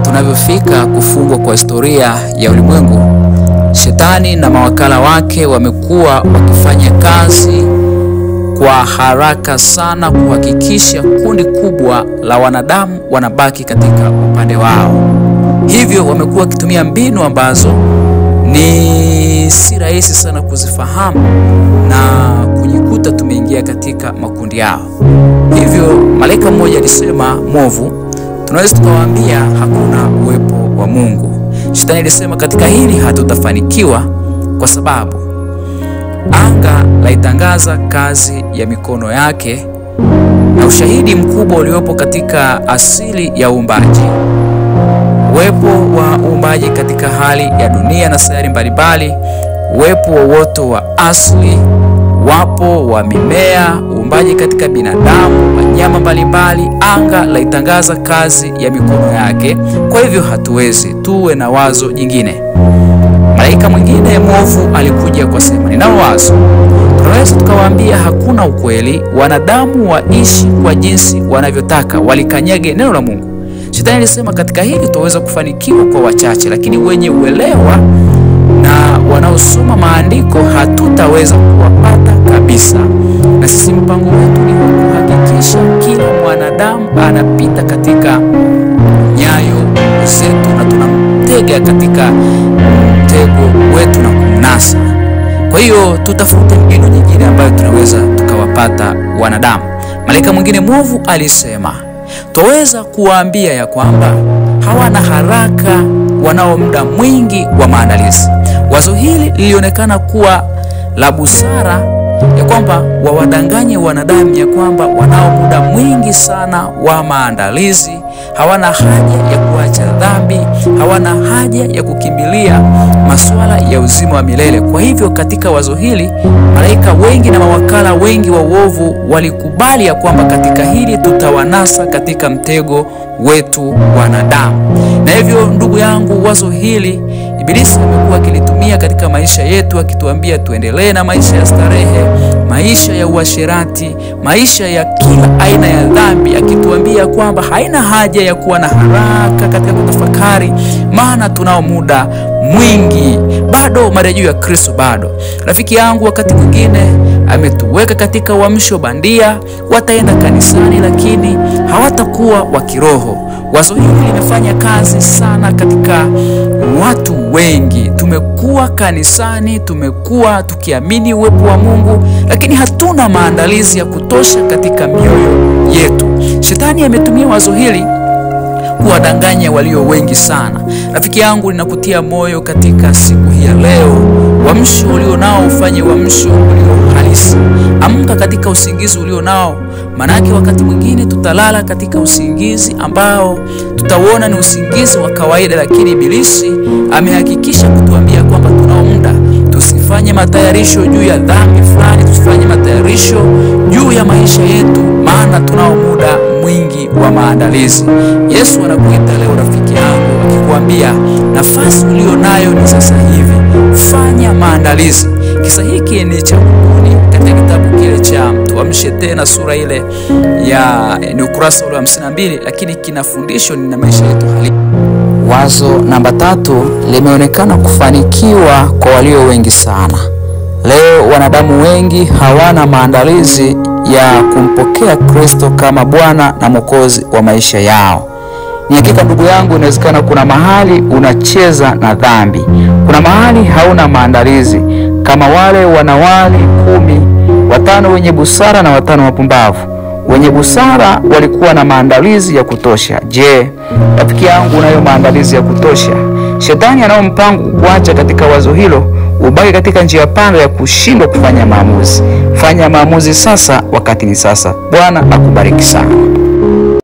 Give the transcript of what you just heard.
tunavyofika kufungwa kwa historia ya ulimwengu, Shetani na mawakala wake wamekuwa wakifanya kazi kwa haraka sana kuhakikisha kundi kubwa la wanadamu wanabaki katika upande wao. Hivyo wamekuwa wakitumia mbinu ambazo ni si rahisi sana kuzifahamu na kujikuta tumeingia katika makundi yao. Hivyo malaika mmoja alisema mwovu, tunaweza tukawaambia hakuna uwepo wa Mungu. Shetani alisema katika hili hatutafanikiwa kwa sababu anga laitangaza kazi ya mikono yake na ushahidi mkubwa uliopo katika asili ya uumbaji. Uwepo wa uumbaji katika hali ya dunia na sayari mbalimbali, uwepo wa uoto wa asili, wapo wa mimea, uumbaji katika binadamu, wanyama mbalimbali, anga laitangaza kazi ya mikono yake. Kwa hivyo hatuwezi tuwe na wazo jingine. Malaika mwingine mwovu alikuja kwa sema, ninalo wazo. Tunaweza tukawaambia hakuna ukweli, wanadamu waishi kwa jinsi wanavyotaka, walikanyage neno la Mungu. Shetani alisema katika hili tutaweza kufanikiwa kwa wachache, lakini wenye uelewa na wanaosoma maandiko hatutaweza kuwapata kabisa. Na sisi mpango wetu ni kuhakikisha kila mwanadamu anapita katika nyayo zetu na tunamtega katika mtego wetu na kumnasa. Kwa hiyo tutafute mbinu nyingine ambayo tunaweza tukawapata wanadamu. Malaika mwingine mwovu alisema, tuweza kuwaambia ya kwamba hawana haraka, wanao muda mwingi wa maandalizi. Wazo hili lilionekana kuwa la busara, ya kwamba wawadanganye wanadamu ya kwamba wanao muda mwingi sana wa maandalizi, hawana haja ya kuacha dhambi, hawana haja ya kukimbilia masuala ya uzima wa milele. Kwa hivyo katika wazo hili malaika wengi na mawakala wengi wa uovu walikubali ya kwamba katika hili tutawanasa katika mtego wetu wanadamu. Na hivyo ndugu yangu, wazo hili Ibilisi amekuwa akilitumia katika maisha yetu, akituambia tuendelee na maisha ya starehe, maisha ya uasherati, maisha ya kila aina ya dhambi, akituambia kwamba haina haja ya kuwa na haraka katika kutafakari, maana tunao muda mwingi, bado marejeo ya Kristo bado. Rafiki yangu, wakati mwingine ametuweka katika uamsho bandia, wataenda kanisani lakini hawatakuwa wa kiroho. Wazo hili limefanya kazi sana katika watu wengi. Tumekuwa kanisani, tumekuwa tukiamini uwepo wa Mungu, lakini hatuna maandalizi ya kutosha katika mioyo yetu. Shetani ametumia wazo hili kuwadanganya walio wengi sana. Rafiki yangu, ninakutia moyo katika siku hii ya leo, uamsho ulio nao ufanye uamsho ulio halisi. Amka katika usingizi ulio nao, manake wakati mwingine tutalala katika usingizi ambao tutauona ni usingizi wa kawaida, lakini Ibilisi amehakikisha kutuambia kwamba tunao muda. Tusifanye matayarisho juu ya dhambi fulani, tusifanye matayarisho juu ya maisha yetu, maana tunao muda mwingi wa maandalizi. Yesu anakuita leo rafiki yangu, akikwambia nafasi ulio nayo ni sasa hivi, fanya maandalizi. Kisa hiki ni cha kubuni katika kitabu kile cha Tuamshe Tena, sura ile ni ukurasa ule wa 52, lakini kina fundisho ni na maisha yetu halisi. Wazo namba 3 limeonekana kufanikiwa kwa walio wengi sana. Leo wanadamu wengi hawana maandalizi ya kumpokea Kristo kama Bwana na Mwokozi wa maisha yao. Ni hakika ndugu yangu, inawezekana kuna mahali unacheza na dhambi. Kuna mahali hauna maandalizi, kama wale wanawali 10, 5 wenye busara na 5 wapumbavu. Wenye busara walikuwa na maandalizi ya kutosha. Je, rafiki yangu, unayo maandalizi ya kutosha? Shetani anao mpango kuacha katika wazo hilo ubaki katika njia panda ya kushindwa kufanya maamuzi. Fanya maamuzi sasa, wakati ni sasa. Bwana akubariki sana.